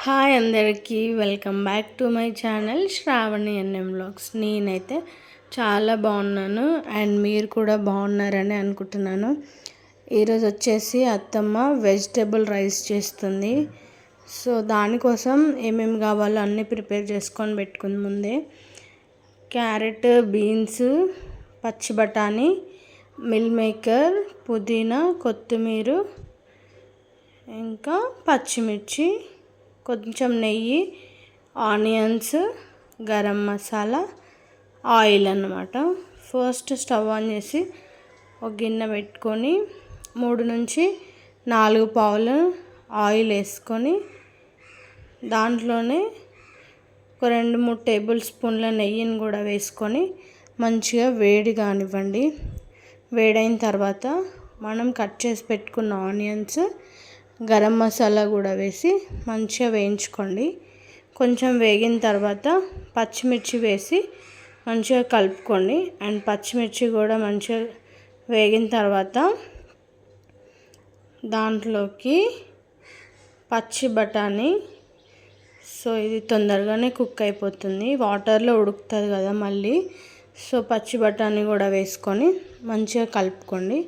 Hi అందరికీ welcome back to my channel Shravani NM vlogs. నేనైతే చాలా బాగున్నాను అండ్ మీరు కూడా బాగున్నారని అనుకుంటున్నాను. ఈరోజు వచ్చేసి అత్తమ్మ వెజిటేబుల్ రైస్ చేస్తుంది. సో దానికోసం ఏమేమి కావాలో అన్నీ ప్రిపేర్ చేసుకొని పెట్టుకుంది ముందే. క్యారెట్, బీన్స్, పచ్చి బఠానీ, మిల్ మేకర్, పుదీనా, కొత్తిమీర, ఇంకా పచ్చిమిర్చి, కొంచెం నెయ్యి, ఆనియన్స్, గరం మసాలా, ఆయిల్ అన్నమాట. ఫస్ట్ స్టవ్ ఆన్ చేసి ఒక గిన్నె పెట్టుకొని 3 నుంచి 4 పావులు ఆయిల్ వేసుకొని దాంట్లోనే ఒక 2-3 టేబుల్ స్పూన్ల నెయ్యిని కూడా వేసుకొని మంచిగా వేడి కానివ్వండి. వేడైన తర్వాత మనం కట్ చేసి పెట్టుకున్న ఆనియన్స్, గరం మసాలా కూడా వేసి మంచిగా వేయించుకోండి. కొంచెం వేగిన తర్వాత పచ్చిమిర్చి వేసి మంచిగా కలుపుకోండి. అండ్ పచ్చిమిర్చి కూడా మంచిగా వేగిన తర్వాత దాంట్లోకి పచ్చి బఠానీ, సో ఇది తొందరగానే కుక్ అయిపోతుంది, వాటర్లో ఉడుకుతుంది కదా మళ్ళీ. సో పచ్చి బఠానీ కూడా వేసుకొని మంచిగా కలుపుకోండి.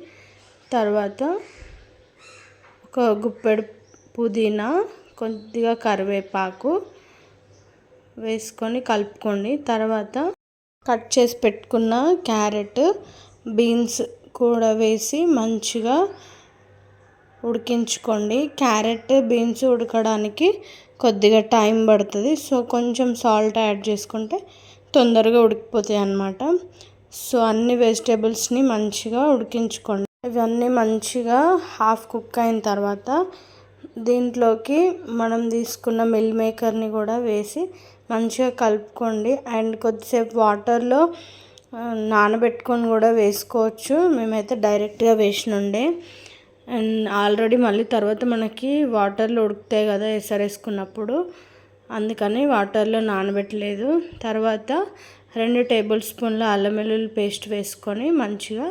తర్వాత ఒక గుప్పెడు పుదీనా, కొద్దిగా కరివేపాకు వేసుకొని కలుపుకోండి. తర్వాత కట్ చేసి పెట్టుకున్న క్యారెట్, బీన్స్ కూడా వేసి మంచిగా ఉడికించుకోండి. క్యారెట్, బీన్స్ ఉడకడానికి కొద్దిగా టైం పడుతుంది. సో కొంచెం సాల్ట్ యాడ్ చేసుకుంటే తొందరగా ఉడికిపోతాయి అన్నమాట. సో అన్ని వెజిటేబుల్స్ని మంచిగా ఉడికించుకోండి. ఇవన్నీ మంచిగా హాఫ్ కుక్ అయిన తర్వాత దీంట్లోకి మనం తీసుకున్న మిల్ మేకర్ని కూడా వేసి మంచిగా కలుపుకోండి. అండ్ కొద్దిసేపు వాటర్లో నానబెట్టుకొని కూడా వేసుకోవచ్చు. మేమైతే డైరెక్ట్గా వేసినుండే. అండ్ ఆల్రెడీ మళ్ళీ తర్వాత మనకి వాటర్లో ఉడుకుతాయి కదా ఎసరేసుకున్నప్పుడు, అందుకని వాటర్లో నానబెట్టలేదు. తర్వాత 2 టేబుల్ స్పూన్ల అల్లం వెల్లుల్లి పేస్ట్ వేసుకొని మంచిగా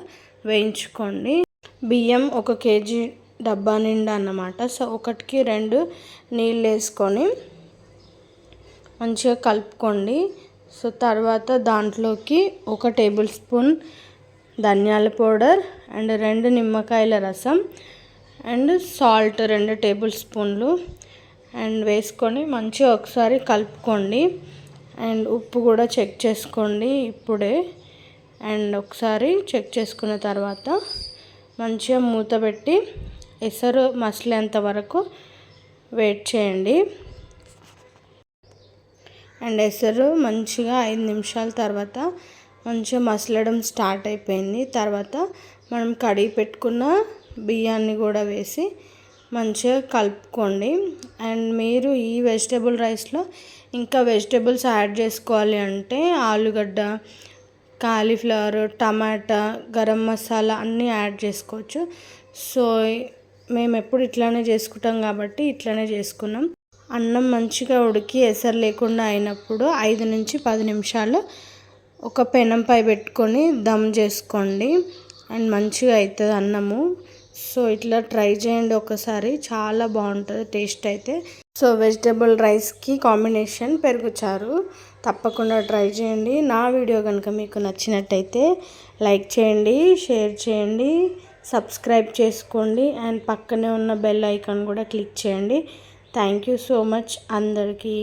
వేయించుకోండి. బియ్యం 1 కేజీ డబ్బా నిండా అన్నమాట. సో 1కి 2 నీళ్ళు వేసుకొని మంచిగా కలుపుకోండి. సో తర్వాత దాంట్లోకి 1 టేబుల్ స్పూన్ ధనియాల పౌడర్ అండ్ 2 నిమ్మకాయల రసం అండ్ సాల్ట్ 2 టేబుల్ స్పూన్లు అండ్ వేసుకొని మంచిగా ఒకసారి కలుపుకోండి. అండ్ ఉప్పు కూడా చెక్ చేసుకోండి ఇప్పుడే. అండ్ ఒకసారి చెక్ చేసుకున్న తర్వాత మంచిగా మూత పెట్టి ఎసరు మసిలేంత వరకు వెయిట్ చేయండి. అండ్ ఎసరు మంచిగా 5 నిమిషాల తర్వాత మంచిగా మసలడం స్టార్ట్ అయిపోయింది. తర్వాత మనం కడిగి పెట్టుకున్న బియ్యాన్ని కూడా వేసి మంచిగా కలుపుకోండి. అండ్ మీరు ఈ వెజిటేబుల్ రైస్లో ఇంకా వెజిటేబుల్స్ యాడ్ చేసుకోవాలి అంటే ఆలుగడ్డ, కాలీఫ్లవర్, టమాటా, గరం మసాలా అన్నీ యాడ్ చేసుకోవచ్చు. సో మేము ఎప్పుడు ఇట్లానే చేసుకుంటాం కాబట్టి ఇట్లానే చేసుకున్నాం. అన్నం మంచిగా ఉడికి ఎసరు లేకుండా అయినప్పుడు 5 నుంచి 10 నిమిషాలు ఒక పెనంపై పెట్టుకొని దమ్ చేసుకోండి. అండ్ మంచిగా అవుతుంది అన్నము. సో ఇట్లా ట్రై చేయండి ఒకసారి, చాలా బాగుంటుంది టేస్ట్ అయితే. సో వెజిటేబుల్ రైస్కి కాంబినేషన్ పెరుగుచారు, తప్పకుండా ట్రై చేయండి. నా వీడియో కనుక మీకు నచ్చినట్టయితే లైక్ చేయండి, షేర్ చేయండి, సబ్స్క్రైబ్ చేసుకోండి అండ్ పక్కనే ఉన్న బెల్ ఐకాన్ కూడా క్లిక్ చేయండి. థ్యాంక్ యూ సో మచ్ అందరికీ.